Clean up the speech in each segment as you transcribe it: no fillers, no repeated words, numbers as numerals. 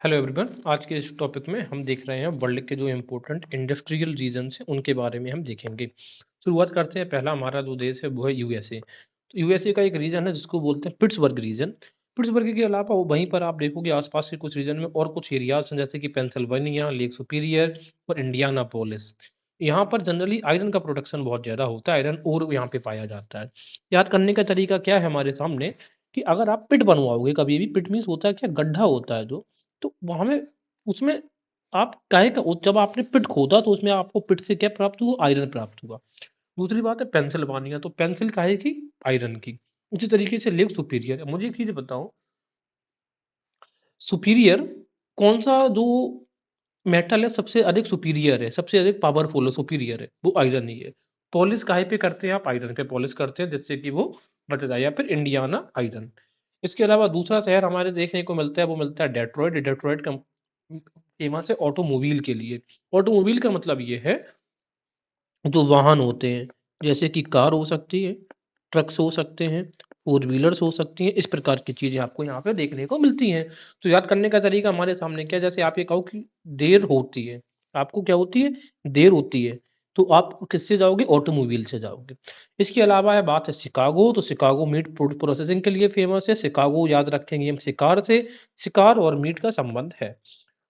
Hello everyone. आज के इस टॉपिक में हम देख रहे हैं वर्ल्ड के जो इम्पोर्टेंट इंडस्ट्रियल रीजन्स हैं उनके बारे में हम देखेंगे। शुरुआत करते हैं। पहला हमारा जो देश है वो है यूएसए। तो यूएसए का एक रीजन है जिसको बोलते हैं पिट्सबर्ग रीजन। पिट्सबर्ग के अलावा वहीं पर आप देखोगे आसपास के कुछ रीजन में और कुछ एरियाज हैं जैसे कि पेंसिल्वेनिया, लेक सुपीरियर और इंडियानापोलिस। यहाँ पर जनरली आयरन का प्रोडक्शन बहुत ज़्यादा होता है। आयरन और यहाँ पे पाया जाता है। याद करने का तरीका क्या है हमारे सामने कि अगर आप पिट बनवाओगे कभी भी, पिट मीन्स होता है क्या, गड्ढा होता है जो, तो वहाँ में उसमें आप काहे का जब आपने पिट खोदा तो उसमें आपको पिट से क्या प्राप्त हुआ? आयरन प्राप्त हुआ। दूसरी बात है पेंसिल्वानिया, तो पेंसिल काहे की? आयरन की। उसी तरीके से लेक सुपीरियर। मुझे एक चीज़ बताओ, सुपीरियर कौन-सा जो मेटल है सबसे अधिक सुपीरियर है, सबसे अधिक पावरफुल है, सुपीरियर है? वो आयरन ही है। पॉलिश काहे पे करते हैं आप? आयरन पे पॉलिश करते हैं जिससे कि वो बच जाए, या फिर इंडियाना आयरन। इसके अलावा दूसरा शहर हमारे देखने को मिलता है, वो मिलता है डेट्रॉइट। डेट्रॉइट का फेमस है ऑटोमोबाइल के लिए। ऑटोमोबाइल का मतलब ये है जो वाहन होते हैं, जैसे कि कार हो सकती है, ट्रक्स हो सकते हैं, फोर व्हीलर्स हो सकती हैं, इस प्रकार की चीज़ें आपको यहाँ पे देखने को मिलती हैं। तो याद करने का तरीका हमारे सामने क्या है, जैसे आप ये कहो कि देर होती है, आपको क्या होती है? देर होती है, तो आप किससे जाओगे? ऑटोमोबाइल से जाओगे। इसके अलावा है बात है शिकागो, तो शिकागो मीट प्रोसेसिंग के लिए फेमस है। शिकागो याद रखेंगे हम शिकार से, शिकार और मीट का संबंध है।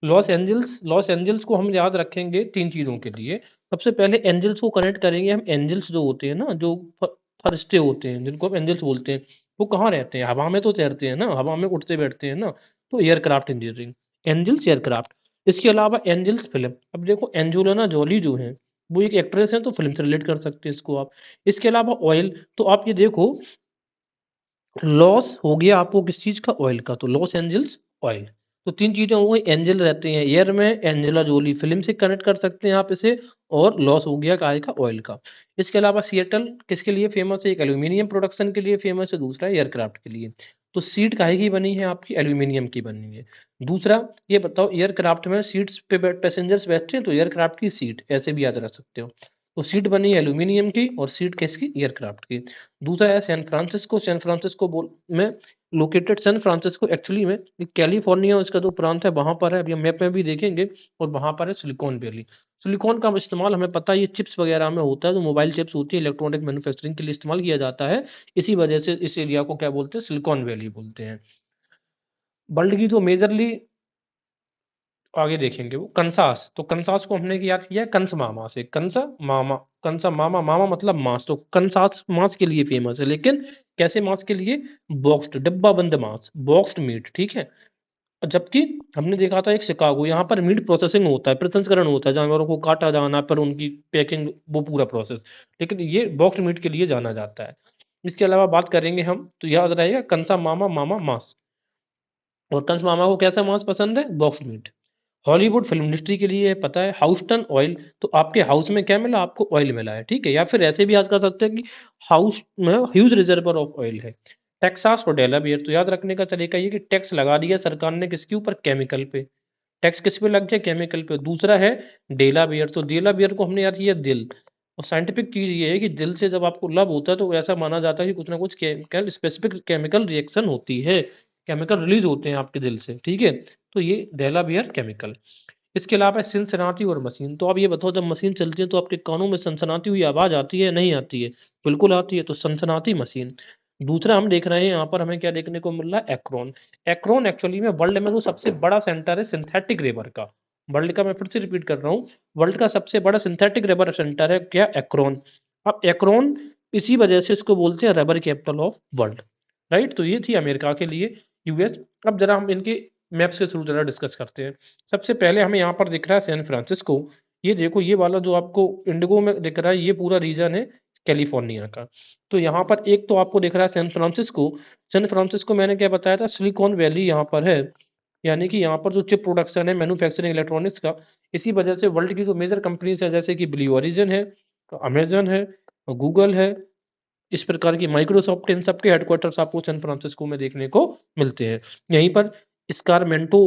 लॉस एंजल्स को हम याद रखेंगे 3 चीज़ों के लिए। सबसे पहले एंजल्स को कनेक्ट करेंगे हम। एंजल्स जो होते हैं ना, जो फरिश्ते होते हैं, जिनको हम एंजल्स बोलते हैं, वो कहाँ रहते हैं? हवा में तो तैरते हैं ना, हवा में उड़ते-बैठते हैं ना, तो एयरक्राफ्ट इंजीनियरिंग, एंजल्स एयरक्राफ्ट। इसके अलावा एंजल्स फ़िल्म, अब देखो एंजेलिना जॉली जो हैं, वो एक एक्ट्रेस हैं, तो फ़िल्म से रिलेट कर सकते हैं इसको आप। इसके अलावा ऑयल, तो आप ये देखो, लॉस हो गया आपको किस चीज़ का? ऑयल का, तो लॉस एंजल्स ऑयल। तो 3 चीज़ें हो गई। एंजल रहते हैं एयर में, एंजेला जोली फ़िल्म से कनेक्ट कर सकते हैं आप इसे, और लॉस हो गया काहे का? ऑयल का। इसके अलावा सिएटल किसके लिए फ़ेमस है? एक एल्यूमीनियम प्रोडक्शन के लिए फ़ेमस है, दूसरा एयरक्राफ्ट के लिए। तो सीट काहे की बनी है आपकी? एल्यूमीनियम की बनी है। दूसरा ये बताओ, एयरक्राफ्ट में सीट्स पे पैसेंजर्स बैठते हैं, तो एयरक्राफ्ट की सीट, ऐसे भी याद रख सकते हो। तो सीट बनी है एल्यूमीनियम की, और सीट किसकी? एयरक्राफ्ट की। दूसरा है सैन फ्रांसिस्को। सैन फ्रांसिस्को बोल में लोकेटेड, सैन फ्रांसिस्को एक्चुअली में एक कैलिफोर्निया उसका जो प्रांत है वहाँ पर है, अभी हम मैप में भी देखेंगे। और वहाँ पर है सिलिकॉन वैली। सिलिकॉन का इस्तेमाल हमें पता है, ये चिप्स वगैरह में होता है, जो मोबाइल चिप्स होती है, इलेक्ट्रॉनिक मैन्युफैक्चरिंग के लिए इस्तेमाल किया जाता है। इसी वजह से इस एरिया को क्या बोलते हैं? सिलिकॉन वैली बोलते हैं। वर्ल्ड की जो मेजरली आगे देखेंगे वो कंसास, तो कंसास को हमने याद किया है कंस मामा से। कंसा मामा, कंसा मामा, मामा मतलब मांस, तो कंसास मांस के लिए फेमस है। लेकिन कैसे मांस के लिए? बॉक्स्ड, डिब्बा बंद मांस, बॉक्स्ड मीट, ठीक है। जबकि हमने देखा था एक शिकागो, यहाँ पर मीट प्रोसेसिंग होता है, प्रसंस्करण होता है, जानवरों को काटा जाना, पर उनकी पैकिंग, वो पूरा प्रोसेस। लेकिन ये बॉक्स्ड मीट के लिए जाना जाता है। इसके अलावा बात करेंगे हम, तो याद रहेगा कंसा मामा, मामा मांस। और कंस मामा को कैसा मांस पसंद है? Box meat. Hollywood film industry के लिए पता है हाउस्टन ऑयल, तो आपके हाउस में क्या मिला? आपको ऑयल मिला है, ठीक है। या फिर ऐसे भी याद कर सकते हैं कि हाउस में ह्यूज रिजर्वर ऑफ ऑयल है। टेक्सास और डेलावेयर, तो याद रखने का तरीका ये कि टैक्स लगा दिया सरकार ने किसके ऊपर? केमिकल पे। टैक्स किस पे लग गया? केमिकल पे। दूसरा है डेलावेयर, तो डेलावेयर को हमने याद किया दिल। और साइंटिफिक चीज ये है कि दिल से जब आपको लव होता है तो ऐसा माना जाता है कि कुछ ना कुछ केमिकल, स्पेसिफिक केमिकल रिएक्शन होती है, केमिकल रिलीज होते हैं आपके दिल से, ठीक है। तो ये डेलावेयर केमिकल। इसके अलावा सिनसिनाटी और मशीन, तो आप ये बताओ, जब मशीन चलती है तो आपके कानों में सनसनाती हुई आवाज आती है? नहीं आती है? बिल्कुल आती है, तो सनसनाती मशीन। दूसरा हम देख रहे हैं यहाँ पर हमें क्या देखने को मिल रहा है? एक्रोन। एक्रोन एक्चुअली में वर्ल्ड में जो सबसे बड़ा सेंटर है सिंथेटिक रेबर का। वर्ल्ड का, मैं फिर से रिपीट कर रहा हूँ, वर्ल्ड का सबसे बड़ा सिंथेटिक रेबर सेंटर है क्या? एक्रोन। अब एक्रोन, इसी वजह से इसको बोलते हैं rubber capital of world, right. तो ये थी अमेरिका के लिए, यूएस। अब जरा हम इनके मैप्स के थ्रू जरा डिस्कस करते हैं। सबसे पहले हमें यहाँ पर दिख रहा है सैन फ्रांसिस्को। ये देखो, ये वाला जो आपको इंडिगो में दिख रहा है, ये पूरा रीजन है कैलिफोर्निया का। तो यहाँ पर एक तो आपको दिख रहा है सैन फ्रांसिस्को। सैन फ्रांसिस्को मैंने क्या बताया था? सिलिकॉन वैली यहाँ पर है। यानी कि यहाँ पर जो चिप प्रोडक्शन है, मैन्युफैक्चरिंग इलेक्ट्रॉनिक्स का, इसी वजह से वर्ल्ड की जो मेजर कंपनीज है जैसे कि ब्लू ओरिजिन है, अमेजन है, गूगल है, इस प्रकार की माइक्रोसॉफ्ट, इन सब के हेडक्वार्टर्स आपको सैन फ्रांसिस्को में देखने को मिलते हैं। यहीं पर स्कारमेंटो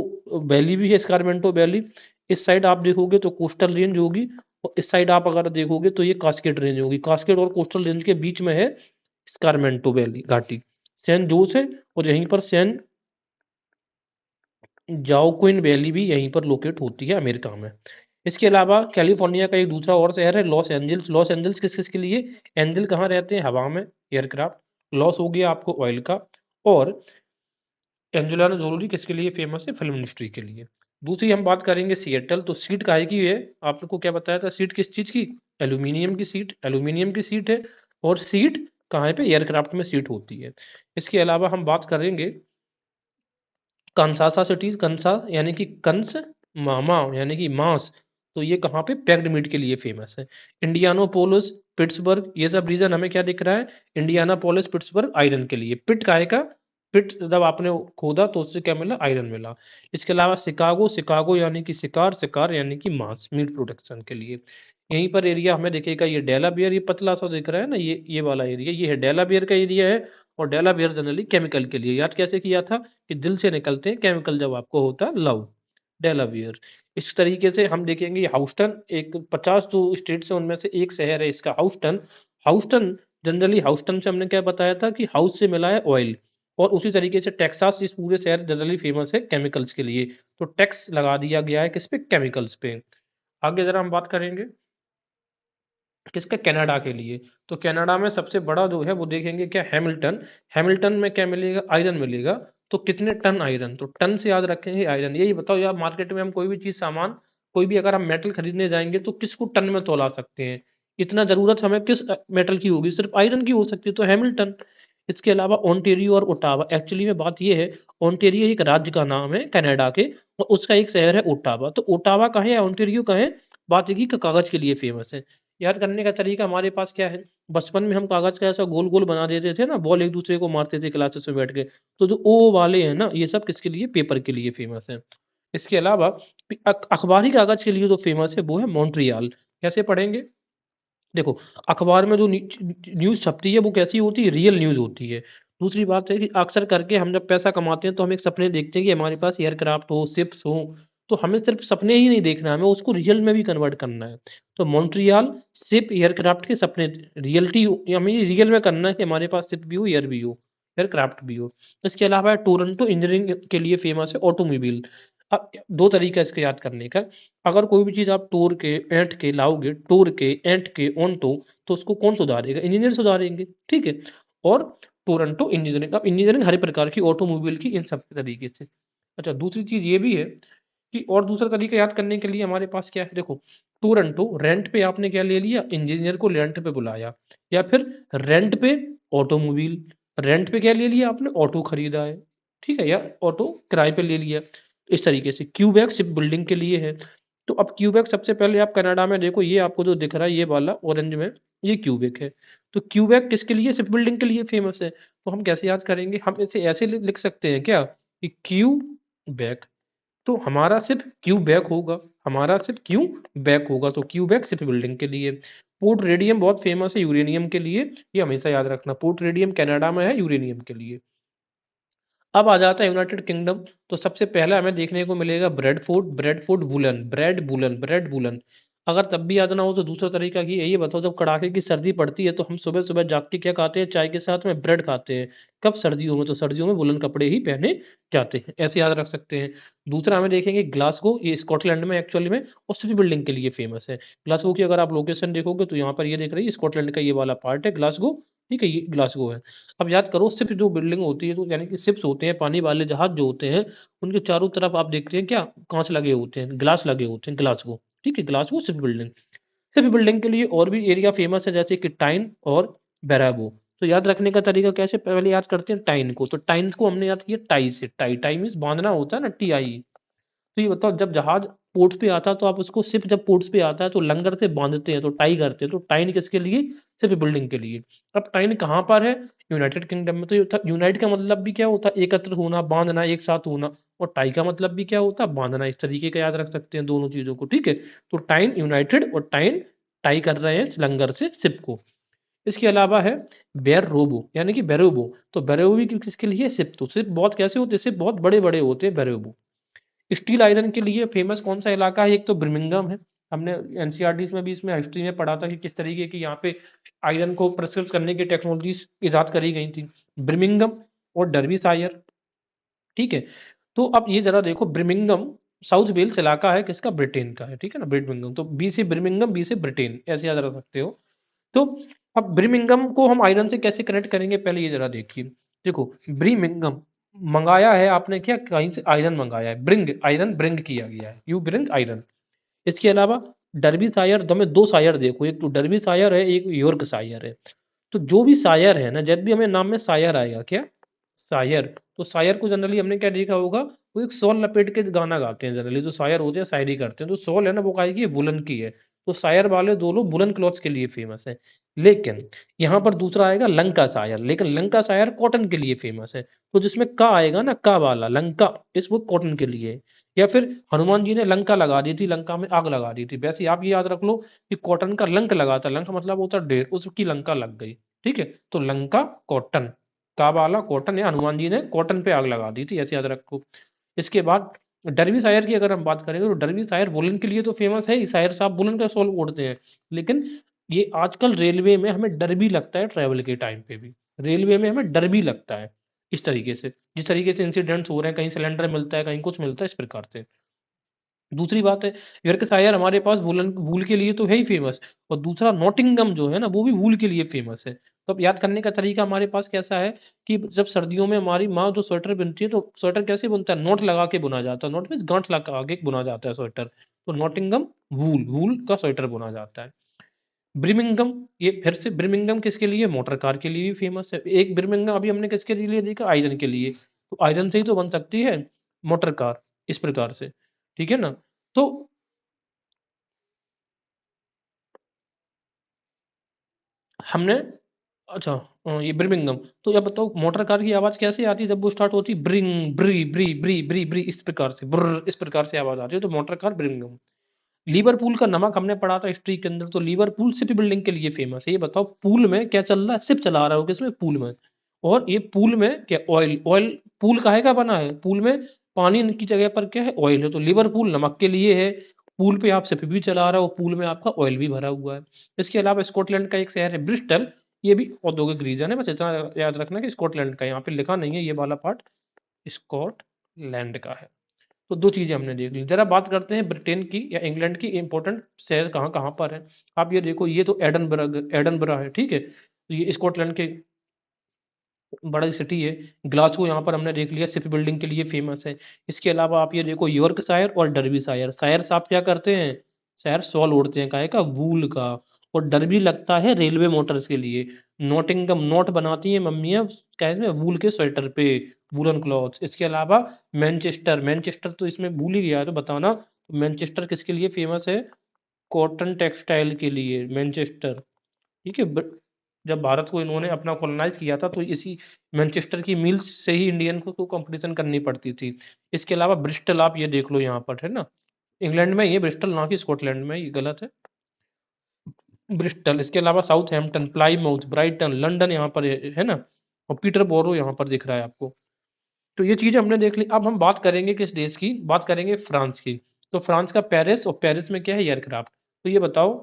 वैली भी है। स्कारमेंटो वैली, इस साइड आप देखोगे तो कोस्टल रेंज होगी, और इस साइड आप अगर देखोगे तो ये कास्केड रेंज होगी। कास्केड और कोस्टल रेंज के बीच में है स्कारमेंटो वैली घाटी। सैन जोस है, और यहीं पर सैन जाओक्विन वैली भी यहीं पर लोकेट होती है अमेरिका में। इसके अलावा कैलिफोर्निया का एक दूसरा और शहर है लॉस एंजल्स। लॉस एंजल्स किस किस के लिए? एंजल कहाँ रहते हैं? हवा में, एयरक्राफ्ट। लॉस हो गया आपको ऑयल का। और एंजेलिना जोली किसके लिए फेमस है? फिल्म इंडस्ट्री के लिए। दूसरी हम बात करेंगे सिएटल, तो सीट काहे की है? आपको क्या बताया था? सीट किस चीज की? एल्यूमिनियम की सीट, एल्यूमिनियम की सीट है। और सीट कहाँ पे? एयरक्राफ्ट में सीट होती है। इसके अलावा हम बात करेंगे कंसासा सिटी, कंसा यानी कि कंस, मामा यानी कि मांस। तो ये कहाँ पे? पैक्ड मीट के लिए फेमस है। इंडियानापोलिस, पिट्सबर्ग, ये सब रीजन हमें क्या दिख रहा है? इंडियानापोलिस, पिट्सबर्ग आयरन के लिए। पिट काहे का? पिट जब आपने खोदा तो उससे क्या मिला? आयरन मिला। इसके अलावा शिकागो, शिकागो यानी कि शिकार, शिकार यानी कि मांस, मीट प्रोडक्शन के लिए। यहीं पर एरिया हमें दिखेगा, ये डेलावेयर, ये पतला सा दिख रहा है ना, ये वाला एरिया, ये है डेलावेयर का एरिया है। और डेलावेयर जनरली केमिकल के लिए। याद कैसे किया था? कि दिल से निकलते हैं केमिकल जब आपको होता है लव, डेलावेयर। इस तरीके से हम देखेंगे हाउस्टन, एक 50 जो स्टेट्स है उनमें से एक शहर है इसका हाउस्टन। हाउस्टन, जनरली हाउस्टन से हमने क्या बताया था? कि हाउस से मिला है ऑयल। और उसी तरीके से टेक्सास, इस पूरे शहर जनरली फेमस है केमिकल्स के लिए। तो टैक्स लगा दिया गया है किस पे? केमिकल्स पे। आगे जरा हम बात करेंगे किसका? कनाडा के लिए। तो कनाडा में सबसे बड़ा जो है वो देखेंगे क्या? हैमिल्टन। हैमिल्टन में क्या मिलेगा? आयरन मिलेगा। तो कितने टन आयरन? तो टन से याद रखेंगे आयरन। यही बताओ यार, मार्केट में हम कोई भी चीज, सामान, कोई भी अगर हम मेटल खरीदने जाएंगे तो किसको टन में तौला सकते हैं? इतना जरूरत हमें किस मेटल की होगी? सिर्फ आयरन की हो सकती है, तो हैमिल्टन। इसके अलावा ओंटेरियो और ओटावा, एक्चुअली में बात यह है, ओंटेरियो एक राज्य का नाम है कनाडा के, और उसका एक शहर है ओटावा। तो ओटावा का है, ओंटेरियो का है। बात ये की कि कागज के लिए फेमस है। याद करने का तरीका हमारे पास क्या है? बचपन में हम कागज का ऐसा गोल गोल बना देते थे ना, बॉल एक दूसरे को मारते थे क्लासेस में बैठ के। तो जो ओ वाले हैं ना, ये सब किसके लिए? पेपर के लिए फेमस है। इसके अलावा अखबारी कागज के लिए जो फेमस है वो है मॉन्ट्रियल। कैसे पढ़ेंगे? देखो, अखबार में जो न्यूज़ छपती है वो कैसी होती है? रियल न्यूज़ होती है। दूसरी बात है कि अक्सर करके हम जब पैसा कमाते हैं तो हम एक सपने देखते हैं कि हमारे पास एयरक्राफ्ट हो, शिप्स हो। तो हमें सिर्फ सपने ही नहीं देखना है, हमें उसको रियल में भी कन्वर्ट करना है। तो मॉन्ट्रियल शिप, एयरक्राफ्ट के सपने, रियलिटी हमें रियल में करना है कि हमारे पास शिप भी हो, एयर भी हो, एयरक्राफ्ट भी हो। इसके अलावा टोरंटो इंजीनियरिंग के लिए फेमस है, ऑटोमोबाइल। अब दो तरीका है इसको याद करने का। अगर कोई भी चीज़ आप तोड़ के, ऐंठ के लाओगे, तोड़ के, ऐंठ के, ऑन्टो, तो उसको कौन सुधारेगा? इंजीनियर सुधारेंगे, ठीक है। और टोरंटो इंजीनियरिंग, अब इंजीनियरिंग हर प्रकार की, ऑटोमोबाइल की, इन सब तरीके से। अच्छा, दूसरी चीज़ ये भी है कि और दूसरा तरीका याद करने के लिए हमारे पास क्या है? देखो, टोरंटो रेंट पे आपने क्या ले लिया? इंजीनियर को रेंट पे बुलाया। या फिर रेंट पे ऑटोमोबाइल, रेंट पे क्या ले लिया आपने? ऑटो खरीदा है, ठीक है, या ऑटो किराए पे ले लिया। इस तरीके से क्यूबेक शिप बिल्डिंग के लिए है। तो अब क्यूबेक सबसे पहले आप कनाडा में देखो, ये आपको जो दिख रहा है ये वाला ऑरेंज में, ये क्यूबेक है। तो क्यूबेक किसके लिए? शिप बिल्डिंग के लिए फेमस है। तो हम कैसे याद करेंगे? हम इसे ऐसे लिख सकते हैं क्या? कि क्यूबेक, तो हमारा सिर्फ क्यू बैक होगा, हमारा सिर्फ क्यू बैक होगा। तो क्यू बैक सिर्फ बिल्डिंग के लिए। पोर्ट रेडियम बहुत फेमस है यूरेनियम के लिए, ये हमेशा याद रखना। पोर्ट रेडियम कनाडा में है यूरेनियम के लिए। अब आ जाता है यूनाइटेड किंगडम। तो सबसे पहला हमें देखने को मिलेगा ब्रेडफोर्ड, ब्रेडफोर्ड वुलन, ब्रेड बुलन, ब्रेड बुलन। अगर तब भी याद ना हो तो दूसरा तरीका कि ये बताओ, जब कड़ाके की सर्दी पड़ती है तो हम सुबह सुबह जाग के क्या खाते हैं? चाय के साथ में ब्रेड खाते हैं। कब? सर्दियों में। तो सर्दियों में वुलन कपड़े ही पहने जाते हैं, ऐसे याद रख सकते हैं। दूसरा हमें देखेंगे ग्लासगो, ये स्कॉटलैंड में एक्चुअली में, और सिटी बिल्डिंग के लिए फेमस है। ग्लासगो की अगर आप लोकेशन देखोगे तो यहाँ पर ये देख रही है, स्कॉटलैंड का ये वाला पार्ट है ग्लासगो, ठीक है, ये ग्लासगो है। अब याद करो, शिप जो बिल्डिंग होती है, तो यानी कि शिप्स होते हैं, पानी वाले जहाज जो होते हैं, उनके चारों तरफ आप देखते हैं क्या? कांच लगे होते हैं, ग्लास लगे होते हैं, ग्लास को, ठीक है, ग्लास को शिप बिल्डिंग। शिप बिल्डिंग के लिए और भी एरिया फेमस है, जैसे कि टाइन और बेराबो। तो याद रखने का तरीका कैसे? पहले याद करते हैं टाइन को। तो टाइन को हमने याद किया टाई से, टाई, टाई मीन्स बांधना होता है ना, टी आई। तो ये बताओ, जब जहाज पोर्ट्स पे आता है तो आप उसको, सिर्फ जब पोर्ट्स पे आता है तो लंगर से बांधते हैं, तो टाई करते हैं। तो टाइन किसके लिए? सिर्फ बिल्डिंग के लिए। अब टाइन कहाँ पर है? यूनाइटेड किंगडम में। तो यूनाइट का मतलब भी क्या होता है? एकत्र होना, बांधना, एक साथ होना। और टाई का मतलब भी क्या होता है? बांधना। इस तरीके का याद रख सकते हैं दोनों चीजों को, ठीक है। तो टाइन यूनाइटेड, और टाइन टाई कर रहे हैं लंगर से शिप को। इसके अलावा है बेर रोबो, यानी कि बेरोबो। तो बेरोबो भी किसके लिए? शिप। तो शिप बहुत कैसे होते हैं? शिप बहुत बड़े बड़े होते हैं, बेरोबो। स्टील आयरन के लिए फेमस कौन सा इलाका है? एक तो बर्मिंघम है। हमने एनसीईआरटी में भी, इसमें हिस्ट्री में पढ़ा था कि किस तरीके की यहाँ पे आयरन को प्रोसेस करने की टेक्नोलॉजीज इजाद करी गई थी। बर्मिंघम और डर्बीशायर, ठीक है। तो अब ये जरा देखो, ब्रिमिंगम साउथ वेल्स इलाका है किसका, ब्रिटेन का है, ठीक है ना, ब्रिमिंगम, तो बी से ब्रिमिंगम, बी से ब्रिटेन, ऐसे याद रख सकते हो। तो अब ब्रिमिंगम को हम आयरन से कैसे कनेक्ट करेंगे, पहले ये जरा देखिए। देखो, ब्रिमिंगम मंगाया है आपने, क्या कहीं से आयरन मंगाया है, ब्रिंग आयरन ब्रिंग किया गया है, यू ब्रिंग आयरन। इसके अलावा डर्बी शायर, हमें दो शायर देखो, एक तो डर्बी शायर है, एक यॉर्क शायर है। तो जो भी शायर है ना, जब भी हमें नाम में शायर आएगा, क्या शायर, तो शायर को जनरली हमने क्या देखा होगा, वो एक शॉल लपेट के गाना गाते हैं, जनरली जो शायर होते हैं शायरी करते हैं, तो शॉल है ना वो काय की है, वुलन की है। तो शायर वाले दो लोग वुलन क्लॉथ्स के लिए फेमस है। लेकिन यहाँ पर दूसरा आएगा लंका शायर, लेकिन लंका शायर कॉटन के लिए फेमस है। तो जिसमें का आएगा ना, का वाला लंका, इस वो कॉटन के लिए है। या फिर हनुमान जी ने लंका लगा दी थी, लंका में आग लगा दी थी, वैसे आप ये याद रख लो कि कॉटन का लंक लगा था, लंक मतलब होता है ढेर, उसकी लंका लग गई। ठीक है, तो लंका कॉटन, का वाला कॉटन है, हनुमान जी ने कॉटन पे आग लगा दी थी, ऐसे याद रखो। इसके बाद डरबी शायर की अगर हम बात करें, तो डरबी शायर वुलन के लिए तो फेमस है ही, शायर साहब वुलन का शॉल ओढ़ते हैं। लेकिन ये आजकल रेलवे में हमें डर भी लगता है, ट्रैवल के टाइम पे भी रेलवे में हमें डर भी लगता है, इस तरीके से, जिस तरीके से इंसिडेंट्स हो रहे हैं, कहीं सिलेंडर मिलता है, कहीं कुछ मिलता है, इस प्रकार से। दूसरी बात है, यॉर्कशायर हमारे पास वुलन वूल के लिए तो है ही फेमस, और दूसरा नॉटिंगम जो है ना, वो भी वूल के लिए फेमस है। तो अब याद करने का तरीका हमारे पास कैसा है, कि जब सर्दियों में हमारी माँ जो स्वेटर बुनती है, तो स्वेटर कैसे बुनता है, नोट लगा के बुना जाता है, नोट मीन्स गांठ लगा के बुना जाता है स्वेटर। तो नॉटिंगम वूल, वूल का स्वेटर बुना जाता है। ब्रिमिंगम, ये फिर से ब्रिमिंगम किसके लिए, मोटर कार के लिए भी फेमस है। एक ब्रिमिंगम अभी हमने किसके लिए देखा, आयरन के लिए, तो आयरन से ही तो बन सकती है मोटर कार, इस प्रकार से, ठीक है ना। तो हमने, अच्छा, ये ब्रिमिंगम, तो अब बताओ मोटर कार की आवाज कैसे आती है, जब वो स्टार्ट होती है, ब्रिंग ब्री ब्री ब्री ब्री ब्री, इस प्रकार से, ब्र इस प्रकार से आवाज आती है, तो मोटर कार ब्रिमिंगम। लिवरपूल का नमक हमने पढ़ा था हिस्ट्री के अंदर, तो लिवरपूल शिप बिल्डिंग के लिए फेमस है। ये बताओ, पूल में क्या चल रहा है, शिप चला रहा हो किसमें, पूल में। और ये पूल में क्या, ऑयल, ऑयल पूल काहे का बना है, पूल में पानी की जगह पर क्या है, ऑयल है, तो लिवरपूल नमक के लिए है। पूल पे आप शिप भी चला रहे हो, पूल में आपका ऑयल भी भरा हुआ है। इसके अलावा स्कॉटलैंड का एक शहर है ब्रिस्टल, ये भी औद्योगिक रीजन है, बस इतना याद रखना कि स्कॉटलैंड का, यहाँ पे लिखा नहीं है ये वाला पार्ट, स्कॉटलैंड का है। तो दो चीजें हमने देख ली, जरा बात करते हैं ब्रिटेन की या इंग्लैंड की इंपॉर्टेंट शहर कहाँ कहाँ पर है। आप ये देखो, ये तो एडनबर्ग, एडनबरा है, ठीक है, तो ये स्कॉटलैंड के बड़ा सिटी है। ग्लासगो यहाँ पर हमने देख लिया, शिप बिल्डिंग के लिए फेमस है। इसके अलावा आप ये देखो, यॉर्कशायर और डर्बी शायर, शायर साहब क्या करते हैं, शायर शॉल ओढ़ते हैं, काहे का, वूल का। और डर्बी लगता है रेलवे मोटर्स के लिए। नॉटिंगम, नॉट बनाती है मम्मियाँ, कैसे, वूल के स्वेटर पे, वूलन क्लॉथ। इसके अलावा मैनचेस्टर, मैनचेस्टर तो इसमें भूल ही गया है तो बताना, मैनचेस्टर किसके लिए फेमस है, कॉटन टेक्सटाइल के लिए, मैनचेस्टर, ठीक है। जब भारत को इन्होंने अपना कॉलोनाइज किया था, तो इसी मैनचेस्टर की मिल्स से ही इंडियन को कंपटीशन करनी पड़ती थी। इसके अलावा ब्रिस्टल, आप ये देख लो यहाँ पर है ना, इंग्लैंड में ये ब्रिस्टल, ना कि स्कॉटलैंड में, ये गलत है, ब्रिस्टल। इसके अलावा Southampton, Plymouth, Brighton, London यहाँ पर है ना, और पीटर बोरो यहाँ पर दिख रहा है आपको। तो ये चीजें हमने देख ली। अब हम बात करेंगे किस देश की, बात करेंगे फ्रांस की। तो फ्रांस का पेरिस, और पेरिस में क्या है, एयरक्राफ्ट। तो ये बताओ,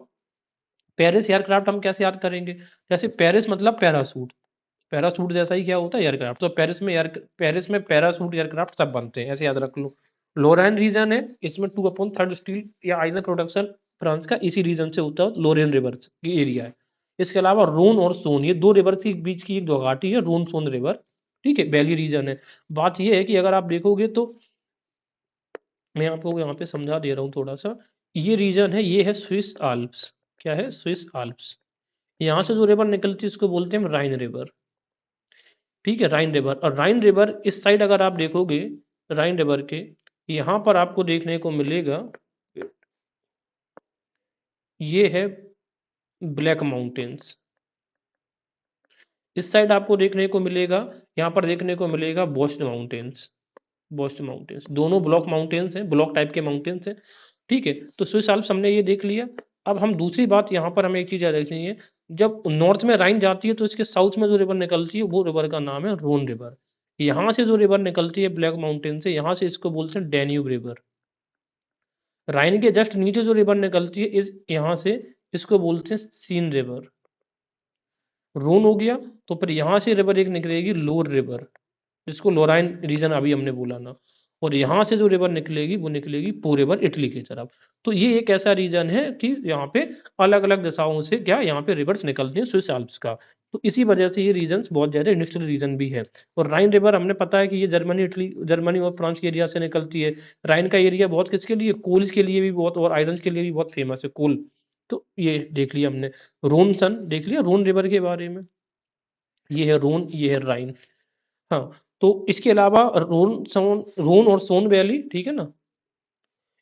पेरिस एयरक्राफ्ट हम कैसे याद करेंगे, जैसे पेरिस मतलब पैरासूट, पैरासूट जैसा ही क्या होता है एयरक्राफ्ट, तो पेरिस में एयर, पेरिस में पैरासूट एयरक्राफ्ट सब बनते हैं, ऐसे याद रख लो। लोरेन रीजन है, इसमें 2/3 स्टील या आयरन प्रोडक्शन फ्रांस का इसी रीजन से होता है, लोरेन रिवर की एरिया है। इसके अलावा रोन और सोन, ये दो रिवर के बीच की एक घाटी है, रोन सोन रिवर, ठीक है, वैली रीजन है। बात ये है कि अगर आप देखोगे तो, मैं आपको यहाँ पे समझा दे रहा हूँ थोड़ा सा, ये रीजन है, ये है स्विस आल्प्स, क्या है, स्विस आल्प्स। यहाँ से जो रिवर निकलती है उसको बोलते हैं राइन रिवर, ठीक है, राइन रिवर। और राइन रिवर इस साइड अगर आप देखोगे, राइन रिवर के यहाँ पर आपको देखने को मिलेगा, ये है ब्लैक माउंटेन्स। इस साइड आपको देखने को मिलेगा, यहाँ पर देखने को मिलेगा बोस्ट माउंटेन्स, बोस्ट माउंटेन्स, दोनों ब्लॉक माउंटेन्स हैं, ब्लॉक टाइप के माउंटेन्स हैं, ठीक है। तो स्विस आल्प्स हमने ये देख लिया। अब हम दूसरी बात यहाँ पर हमें एक चीज़ याद रखनी है, जब नॉर्थ में राइन जाती है, तो इसके साउथ में जो रिवर निकलती है, वो रिवर का नाम है रोन रिवर। यहाँ से जो रिवर निकलती है ब्लैक माउंटेन से, यहाँ से इसको बोलते हैं डैन्यूब रिवर। राइन के जस्ट नीचे जो रिवर निकलती है, इस यहाँ से, इसको बोलते हैं सीन रिवर। रोन हो गया, तो फिर यहाँ से रिवर एक निकलेगी लोर रिवर, जिसको लोराइन रीजन अभी हमने बोला ना। और यहाँ से जो रिवर निकलेगी वो निकलेगी पो रिवर इटली की तरफ। तो ये एक ऐसा रीजन है कि यहाँ पे अलग अलग दिशाओं से क्या यहाँ पे रिवर्स निकलती हैं स्विस एल्प्स का। तो इसी वजह से ये रीजन बहुत ज़्यादा इंडस्ट्रियल रीजन भी है। और राइन रिवर हमने पता है कि ये जर्मनी और फ्रांस के एरिया से निकलती है। राइन का एरिया बहुत किसके लिए, कोल्स के लिए भी बहुत, और आयरन के लिए भी बहुत फेमस है कोल। तो ये देख लिया हमने। रोन सन देख लिया, रोन रिवर के बारे में। ये है रोन, ये है राइन। हाँ, तो इसके अलावा रोन और सोन वैली, ठीक है ना।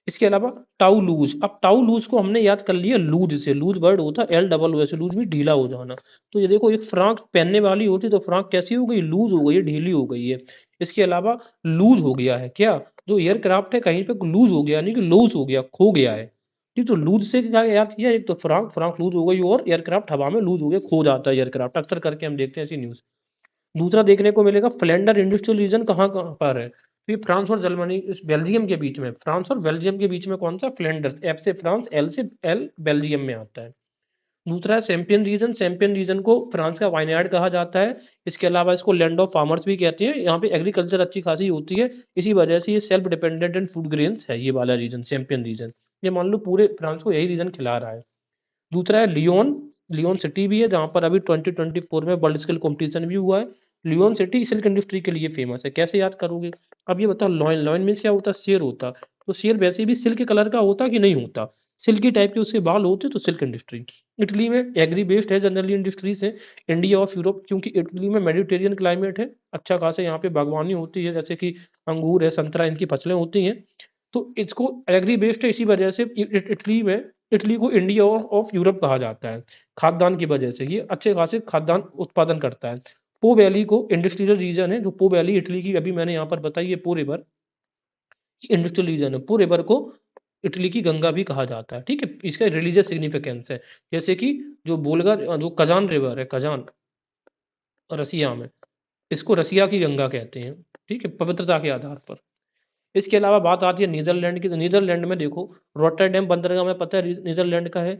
इसके अलावा टाउलूज, अब टाउलूज को हमने याद कर लिया लूज से, लूज वर्ड होता है L double O S, loose भी ढीला हो जाना। तो ये देखो, एक फ्राक पहनने वाली होती तो फ्राक कैसी हो गई, लूज हो गई है, ढीली हो गई है। इसके अलावा लूज हो गया है क्या, जो एयरक्राफ्ट है कहीं पे लूज हो गया, यानी कि लूज हो गया, खो गया है। ठीक, तो लूज से क्या याद किया, एक तो फ्राक फ्राक लूज हो गई, और एयरक्राफ्ट हवा में लूज हो गया, खो जाता है एयरक्राफ्ट, अक्सर करके हम देखते हैं ऐसी न्यूज। दूसरा देखने को मिलेगा फ्लैंडर इंडस्ट्रियल रीजन, कहाँ कहाँ पर है, तो ये फ्रांस और जर्मनी, बेल्जियम के बीच में, फ्रांस और बेल्जियम के बीच में कौन सा, फ्लैंडर्स, एफ से फ्रांस, एल से एल बेल्जियम में आता है। दूसरा है चैंपियन रीजन, चैंपियन रीजन को फ्रांस का वाइनयार्ड कहा जाता है। इसके अलावा इसको लैंड ऑफ फार्मर्स भी कहते हैं, यहाँ पे एग्रीकल्चर अच्छी खासी होती है, इसी वजह से ये self dependent and food grains है, ये वाला रीजन चैंपियन रीजन। ये मान लो पूरे फ्रांस को यही रीजन खिला रहा है। दूसरा है लियोन, लियोन सिटी भी है, जहाँ पर अभी 2024 में वर्ल्ड स्किल कंपटीशन भी हुआ है। लियोन सिटी सिल्क इंडस्ट्री के लिए फेमस है, कैसे याद करोगे। अब ये बताओ, लॉयन, लॉयन मीन्स क्या होता है, शेर होता। तो शेर वैसे भी सिल्क कलर का होता कि नहीं होता, सिल्की टाइप के उसके बाल होते, तो सिल्क इंडस्ट्री। इटली में एग्री बेस्ड है जनरली इंडस्ट्री से, इंडिया ऑफ यूरोप, क्योंकि इटली में मेडिटेरियन क्लाइमेट है, अच्छा खासा यहाँ पे बागवानी होती है, जैसे कि अंगूर है, संतरा, इनकी फसलें होती हैं। तो इसको एग्री बेस्ड है, इसी वजह से इटली में, इटली को इंडिया ऑफ यूरोप कहा जाता है, खाद्यान्न की वजह से ये अच्छे खासे खाद्यान्न उत्पादन करता है। पो वैली को इंडस्ट्रियल रीजन है, जो पो वैली इटली की अभी मैंने यहाँ पर बताई है, पो रिवर इंडस्ट्रियल रीजन है। पो रिवर को इटली की गंगा भी कहा जाता है, ठीक है, इसका रिलीजियस सिग्निफिकेंस है। जैसे कि जो बोलगा, जो कजान रिवर है, कजान रसिया में, इसको रसिया की गंगा कहते हैं, ठीक है, पवित्रता के आधार पर। इसके अलावा बात आती है नीदरलैंड की, तो नीदरलैंड में देखो, रॉटरडैम बंदरगाह में पता है नीदरलैंड का है।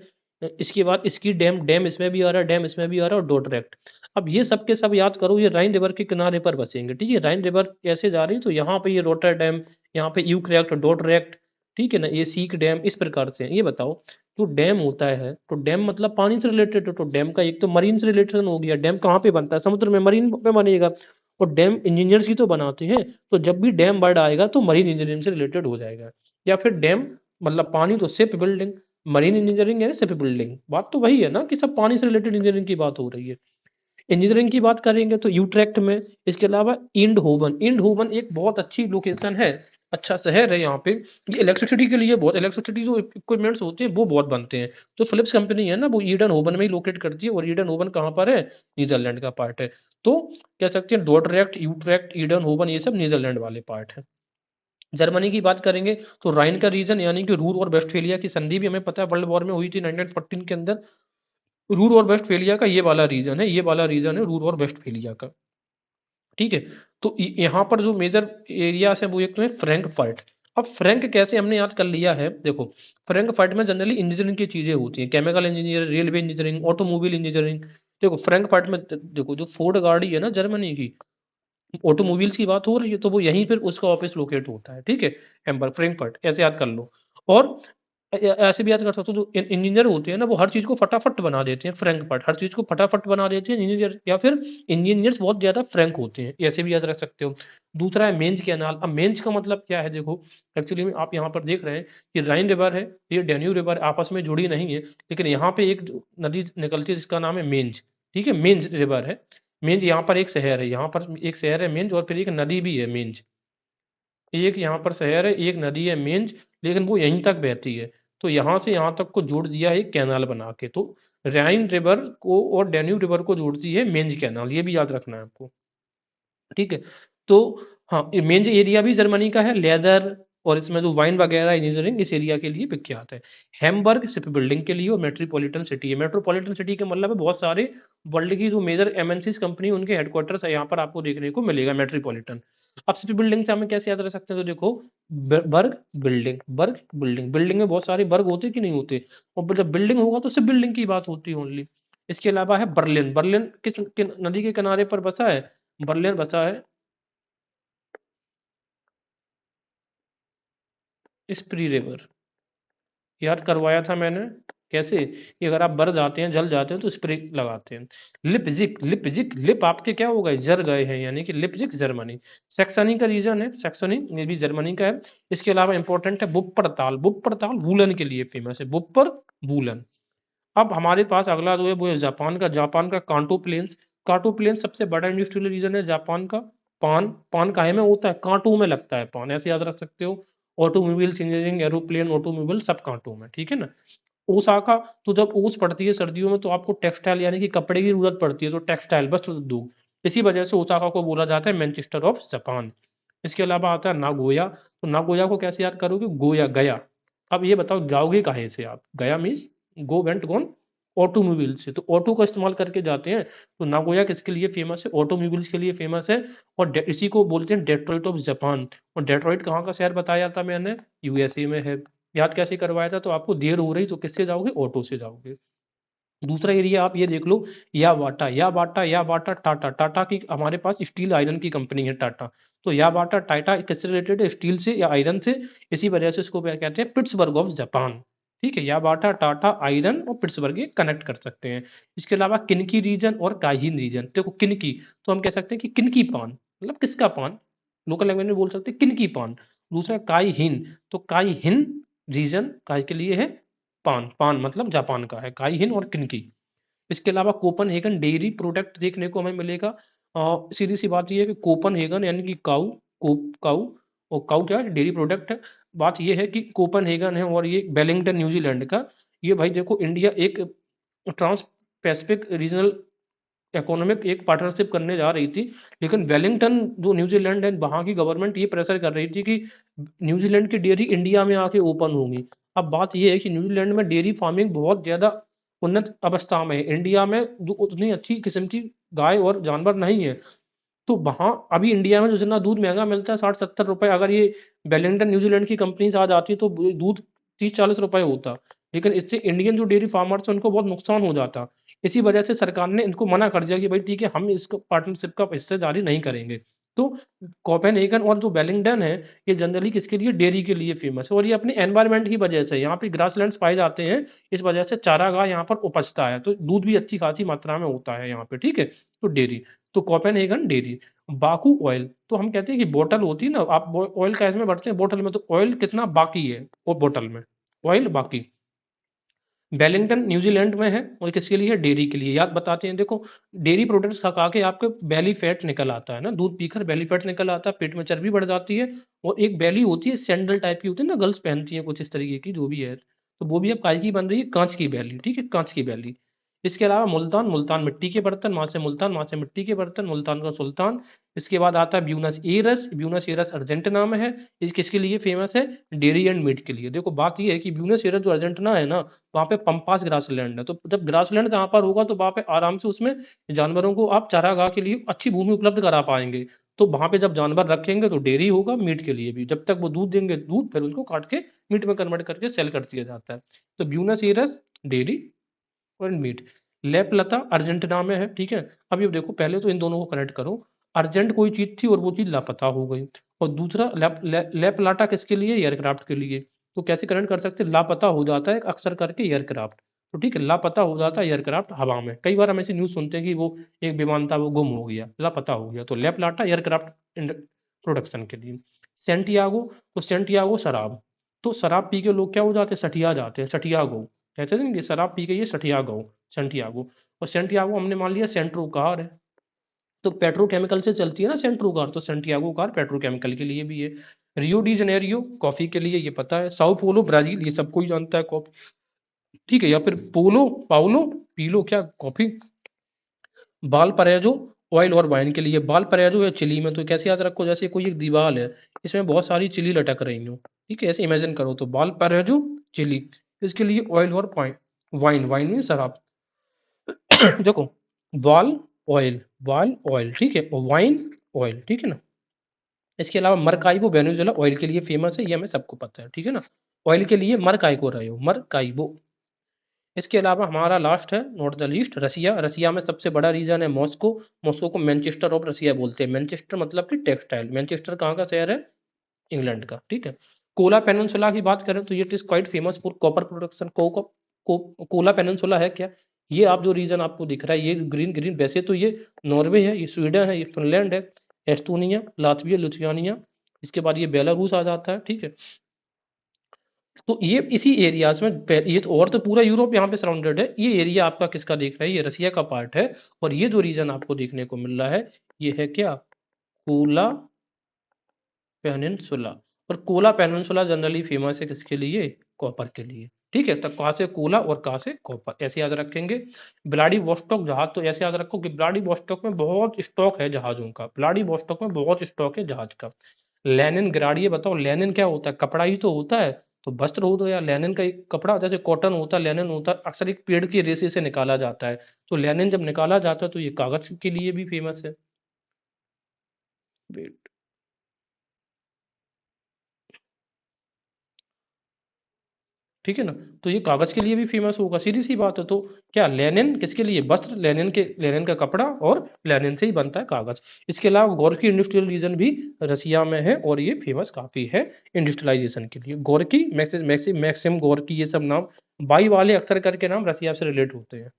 इसके बाद इसकी डैम, डैम इसमें भी आ रहा है, डैम इसमें भी आ रहा है, और डोर्डरेक्ट। अब ये सब के सब याद करो, ये राइन रिवर के किनारे पर बसेंगे, ठीक है, राइन रिवर कैसे जा रही है, तो यहाँ पे ये रॉटरडैम, यहाँ पे यूक्रेक्ट, डोर्डरेक्ट, ठीक है ना, ये सीक डैम, इस प्रकार से। ये बताओ, जो डैम होता है, तो डैम मतलब पानी से रिलेटेड है, तो डैम का एक तो मरीन से रिलेटेड हो गया, डैम कहाँ पे बनता है, समुद्र में, मरीन पे बनेगा। और डैम इंजीनियर्स ही तो बनाते हैं, तो जब भी डैम वर्ड आएगा तो मरीन इंजीनियरिंग से रिलेटेड हो जाएगा। या फिर डैम मतलब पानी, तो शिप बिल्डिंग, मरीन इंजीनियरिंग है, शिप बिल्डिंग, बात तो वही है ना, कि सब पानी से रिलेटेड इंजीनियरिंग की बात हो रही है। इंजीनियरिंग की बात करेंगे तो यूट्रैक्ट में। इसके अलावा इंड होवन, इंड होवन एक बहुत अच्छी लोकेशन है, अच्छा शहर है यहाँ पे। ये इलेक्ट्रिसिटी के लिए बहुत, इलेक्ट्रिसिटी जो इक्विपमेंट्स होते हैं वो बहुत बनते हैं। तो फिलिप्स कंपनी है ना, वो ईडन होवन में ही लोकेट करती है, और ईडन होवन कहाँ पर है, नीदरलैंड का पार्ट है। तो कह सकते हैं डोर्डरेक्ट, यूट्रैक्ट, ईडन होवन, ये सब नीदरलैंड वाले पार्ट है। जर्मनी की बात करेंगे तो राइन का रीजन, यानी कि रूर और वेस्टफेलिया की संधि भी हमें पता है वर्ल्ड वॉर में हुई थी 1914 के अंदर। रूर और वेस्टफेलिया का ये वाला रीजन है, ये वाला रीजन है रूर और वेस्टफेलिया का, ठीक है। तो यहाँ पर जो मेजर एरियाज है वो एक तो है फ्रैंकफर्ट। अब फ्रैंक कैसे हमने याद कर लिया है, देखो, फ्रैंकफर्ट में जनरली इंजीनियरिंग की चीजें होती हैं, chemical engineer, railway engineering, automobile engineering. देखो फ्रैंकफर्ट में देखो, जो फोर्ड गाड़ी है ना जर्मनी की, ऑटोमोबाइल्स की बात हो रही है, तो वो यहीं पर उसका ऑफिस लोकेट होता है, ठीक है, एम्बर फ्रैंकफर्ट, ऐसे याद कर लो। और ऐसे भी याद कर सकते हो, जो इंजीनियर होते हैं ना, वो हर चीज को फटाफट बना देते हैं, फ्रैंकफर्ट, हर चीज को फटाफट बना देते हैं इंजीनियर, या फिर इंजीनियर्स बहुत ज्यादा फ्रैंक होते हैं, ऐसे भी याद रख सकते हो। दूसरा है मेंज कैनाल। अब मेंज का मतलब क्या है, देखो, एक्चुअली में आप यहाँ पर देख रहे हैं कि राइन रिवर है, ये डेन्यू रिवर आपस में जुड़ी नहीं है, लेकिन यहाँ पे एक नदी निकलती है जिसका नाम है मेंज, ठीक है, मेंज रिवर है। मेंज यहाँ पर एक शहर है, यहाँ पर एक शहर है मेंज, और फिर एक नदी भी है मेंज। एक यहाँ पर शहर है, एक नदी है मेंज, लेकिन वो यहीं तक बहती है। तो यहाँ से यहाँ तक को जोड़ दिया है एक कैनाल बना के। तो राइन रिवर को और डेन्यूब रिवर को जोड़ती है मेंज कैनाल, ये भी याद रखना है आपको, ठीक है। तो हाँ, ये मेंज एरिया भी जर्मनी का है, लेदर और इसमें जो वाइन वगैरह इंजीनियरिंग इस एरिया के लिए विख्यात है। हैम्बर्ग शिप बिल्डिंग के लिए, और मेट्रोपॉलिटन सिटी है। मेट्रोपॉलिटन सिटी का मतलब है बहुत सारे वर्ल्ड की जो मेजर एमएनसीज कंपनी, उनके हेडक्वार्टर्स है यहाँ पर आपको देखने को मिलेगा, मेट्रोपॉलिटन। अब शिप बिल्डिंग से हमें कैसे याद रख सकते हैं, तो देखो, बर्ग बिल्डिंग, बर्ग बिल्डिंग, बिल्डिंग में बहुत सारे वर्ग होते कि नहीं होते, और जब बिल्डिंग होगा तो शिप बिल्डिंग की बात होती है ओनली। इसके अलावा है बर्लिन, बर्लिन नदी के किनारे पर बसा है, बर्लिन बसा है स्प्री रिवर, याद करवाया था मैंने। कैसे कि अगर आप बर जाते हैं, जल जाते हैं तो स्प्रे लगाते हैं। लिपजिक, लिपजिक, लिप आपके क्या हो गए, जर गए हैं, यानी कि लिपजिक जर्मनी। सैक्सनी का रीजन है, सैक्सनी ये भी जर्मनी का है। इसके अलावा इंपॉर्टेंट है बुप्परताल, बुप्परताल वूलन के लिए फेमस है, बुप्पर वूलन। अब हमारे पास अगला जो है वो है जापान का, जापान का कांटो प्लेन्स। कांटो प्लेन्स सबसे बड़ा इंडस्ट्रियल रीजन है जापान का। पान, पान काहे में होता है, कांटों में लगता है पान, ऐसे याद रख सकते हो। ऑटोमोबाइल्स, इंजीनियरिंग, एरोप्लेन, ऑटोमोबाइल सब कांटों में, ठीक है ना। ओसाका, तो जब ओस पड़ती है सर्दियों में तो आपको टेक्सटाइल यानी कि कपड़े की जरूरत पड़ती है, तो टेक्सटाइल वस्त्र उद्योग, इसी वजह से ओसाका को बोला जाता है मैनचेस्टर ऑफ जापान। इसके अलावा आता है नागोया, तो नागोया को कैसे याद करोगे, गोया, गया। अब ये बताओ जाओगे काहे से आप, गया means go, went, gone, automobile से, तो ऑटो का इस्तेमाल करके जाते हैं। तो नागोया किसके लिए फेमस है, ऑटोमोबाइल्स के लिए फेमस है। और इसी को बोलते हैं डेट्रॉइट ऑफ जापान। और डेट्रॉइट कहाँ का शहर बताया था मैंने, यूएसए में है। याद कैसे करवाया था, तो आपको देर हो रही तो किससे जाओगे, ऑटो से जाओगे। दूसरा एरिया आप ये देख लो, याबाटा, याबाटा, याबाटा टाटा, टाटा की हमारे पास स्टील आयरन की कंपनी है टाटा। तो याबाटा टाटा किससे रिलेटेड है, स्टील से या आयरन से, इसी वजह से इसको क्या कहते हैं, पिट्सबर्ग ऑफ जापान। ठीक है, याबाटा टाटा आयरन और पिट्सबर्ग ये कनेक्ट कर सकते हैं। इसके अलावा किनकी रीजन और काइजिन रीजन, देखो किनकी, तो हम कह सकते हैं कि किनकी पान, मतलब किसका पान, लोकल लैंग्वेज में बोल सकते हैं किनकी पान। दूसरा काई हिन, तो काई हिन रीजन काय के लिए है, पान, पान मतलब जापान का है, काई हिन और किनकी। इसके अलावा कोपनहेगन डेयरी प्रोडक्ट देखने को हमें मिलेगा। सीधी सी बात ये है कि कोपनहेगन यानी कि काऊ, काऊ, और काऊ क्या है, डेयरी प्रोडक्ट है। बात ये है कि कोपनहेगन है और ये वेलिंगटन न्यूजीलैंड का। ये भाई देखो इंडिया एक ट्रांस पैसिफिक रीजनल इकोनॉमिक एक पार्टनरशिप करने जा रही थी, लेकिन वेलिंगटन जो न्यूजीलैंड है वहाँ की गवर्नमेंट ये प्रेशर कर रही थी कि न्यूजीलैंड की डेयरी इंडिया में आके ओपन होंगी। अब बात ये है कि न्यूजीलैंड में डेयरी फार्मिंग बहुत ज़्यादा उन्नत अवस्था में है, इंडिया में जो उतनी अच्छी किस्म की गाय और जानवर नहीं है। तो वहाँ अभी इंडिया में जो जितना दूध महंगा मिलता है 60-70 रुपए, अगर ये वेलिंगटन न्यूजीलैंड की कंपनी आ जाती तो दूध 30-40 रुपए होता। लेकिन इससे इंडियन जो डेयरी फार्मर्स है उनको बहुत नुकसान हो जाता। इसी वजह से सरकार ने इनको मना कर दिया कि भाई ठीक है, हम इसको पार्टनरशिप का हिस्सेदारी नहीं करेंगे। तो कोपेनहेगन और जो वेलिंगटन है, ये जनरली किसके लिए, डेयरी के लिए फेमस है। और ये अपने एनवायरनमेंट की वजह से, यहाँ पे ग्रासलैंड्स पाए जाते हैं, इस वजह से चारागाह यहाँ पर उपजता है, तो दूध भी अच्छी खासी मात्रा में होता है यहाँ पे, ठीक है। तो डेयरी, तो कोपेनहेगन डेयरी। बाकू ऑयल, तो हम कहते हैं कि बोतल होती है ना, आप ऑयल कैसे में भरते हैं, बोतल में, तो ऑयल कितना बाकी है वो बोतल में, ऑयल बाकी। वेलिंगटन न्यूजीलैंड में है और किसके लिए, डेयरी के लिए। याद बताते हैं, देखो डेयरी प्रोडक्ट्स खा खा के आपके बेली फैट निकल आता है ना, दूध पीकर बेली फैट निकल आता है, पेट में चर्बी बढ़ जाती है। और एक बेली होती है सैंडल टाइप की होती है ना, गर्ल्स पहनती है कुछ इस तरीके की, जो भी है, तो वो भी अब काय की बन रही है, कांच की बेली, ठीक है, कांच की बेली। इसके अलावा मुल्तान, मुल्तान मिट्टी के बर्तन, वहां से मुल्तान, वहां से मिट्टी के बर्तन, मुल्तान का सुल्तान। इसके बाद आता है Buenos Aires, Buenos Aires Argentina में है। ये किसके लिए फेमस है, डेयरी एंड मीट के लिए। देखो बात ये है कि ब्यूनस एयरस जो अर्जेंटीना है ना, वहाँ पे पंपास ग्रासलैंड है, तो जब ग्रासलैंड जहाँ पर होगा तो वहाँ पे आराम से उसमें जानवरों को आप चारागाह के लिए अच्छी भूमि उपलब्ध करा पाएंगे। तो वहाँ पे जब जानवर रखेंगे तो डेयरी होगा, मीट के लिए भी, जब तक वो दूध देंगे दूध, फिर उसको काट के मीट में कन्वर्ट करके सेल कर दिया जाता है। तो ब्यूनस एयरस डेयरी और मीट। लेप लता अर्जेंटीना में है, ठीक है। अब ये देखो पहले तो इन दोनों को कनेक्ट करो, अर्जेंट कोई चीज थी और वो चीज लापता हो गई। और दूसरा लेप लाटा किसके लिए, एयरक्राफ्ट के लिए। तो कैसे कनेक्ट कर सकते हैं, लापता हो जाता है अक्सर करके एयरक्राफ्ट। तो ठीक है, लापता हो जाता है एयरक्राफ्ट हवा में, कई बार हम ऐसी न्यूज सुनते हैं कि वो एक विमान था वो गुम हो गया, लापता हो गया, तो लेप लाटा एयरक्राफ्ट प्रोडक्शन के लिए। सेंटियागो, तो सेंटियागो शराब, तो शराब पी के लोग क्या हो जाते हैं, सठिया जाते हैं, सठियागो कहते थे ना कि शराब पी के ये सठियागो, सेंटियागो। और सेंटियागो हमने मान लिया सेंट्रो कार है, तो पेट्रोकेमिकल से चलती है ना सेंट्रो कार, तो सेंटियागो कार पेट्रोकेमिकल के लिए भी है। रियो डी जनेरियो कॉफी के लिए, ये पता है। साओ पोलो ब्राजील, ये सब कोई जानता है कॉफी, ठीक है। या फिर पोलो पाउलो पीलो क्या, कॉफी। बाल परेजो ऑयल और वाइन के लिए, बाल परेजो है चिली में, तो कैसे याद रखो, जैसे कोई एक दीवार है, इसमें बहुत सारी चिली लटक रही हो, ठीक है, ऐसे इमेजिन करो, तो बाल परेजो चिली। इसके लिए ऑयल और वाइन, वाइन, वाइन में शराब। देखो वाल ऑयल, वाल ऑयल, ठीक है, और वाइन ऑयल, ठीक है ना। इसके अलावा मरकाइबो वेनेजुएला ऑयल के लिए फेमस है, ये हमें सबको पता है, ठीक है ना। ऑयल के लिए मरकाइको रहे हो, मरकाइबो। इसके अलावा हमारा लास्ट है नॉर्थ द लीस्ट, रसिया। रसिया में सबसे बड़ा रीजन है मॉस्को। मॉस्को को मैनचेस्टर ऑफ रसिया बोलते हैं, मैनचेस्टर मतलब कि टेक्सटाइल, मैनचेस्टर कहाँ का शहर है, इंग्लैंड का, ठीक है। कोला पेनिनसुला की बात करें तो ये it is quite famous for copper production. Kola peninsula है क्या? ये आप जो रीजन आपको दिख रहा है ये ग्रीन ग्रीन, वैसे तो ये नॉर्वे है, ये स्वीडन है, ये फिनलैंड है, एस्टोनिया, लातविया, लिथुआनिया, इसके बाद ये बेलारूस आ जाता है, ठीक है। तो ये इसी एरियाज में ये तो, और तो पूरा यूरोप यहाँ पे सराउंडेड है। ये एरिया आपका किसका देख रहा है? ये रसिया का पार्ट है। और ये जो रीजन आपको देखने को मिल रहा है ये है क्या? Kola peninsula. और कोला पेनिनसुला जनरली फेमस है किसके लिए? कॉपर के लिए, ठीक है। तब कहाँ से कोला और कहाँ से कॉपर, ऐसे याद रखेंगे। व्लादिवोस्टोक जहाज, तो ऐसे याद रखो कि व्लादिवोस्टोक में बहुत स्टॉक है जहाजों का, व्लादिवोस्टोक में बहुत स्टॉक है जहाज का। लेनिन ग्राड, ये बताओ लेनिन क्या होता है? कपड़ा ही तो होता है। तो वस्त्र हो तो यार लेनिन का एक कपड़ा, जैसे कॉटन होता है, लेनिन होता है, अक्सर एक पेड़ की रेशे से निकाला जाता है। तो लेनिन जब निकाला जाता है तो ये कागज के लिए भी फेमस है। ठीक है ना? तो ये कागज के लिए भी फेमस होगा, सीधी सी बात है। तो क्या लेनिन किसके लिए? वस्त्र, लेनिन का कपड़ा, और लेनिन से ही बनता है कागज। इसके अलावा गोर्की इंडस्ट्रियल रीजन भी रसिया में है और ये फेमस काफी है इंडस्ट्रियलाइजेशन के लिए। गोर्की, मैक्सिम गोर्की, ये सब नाम बाई वाले अक्षर करके नाम रसिया से रिलेट होते हैं।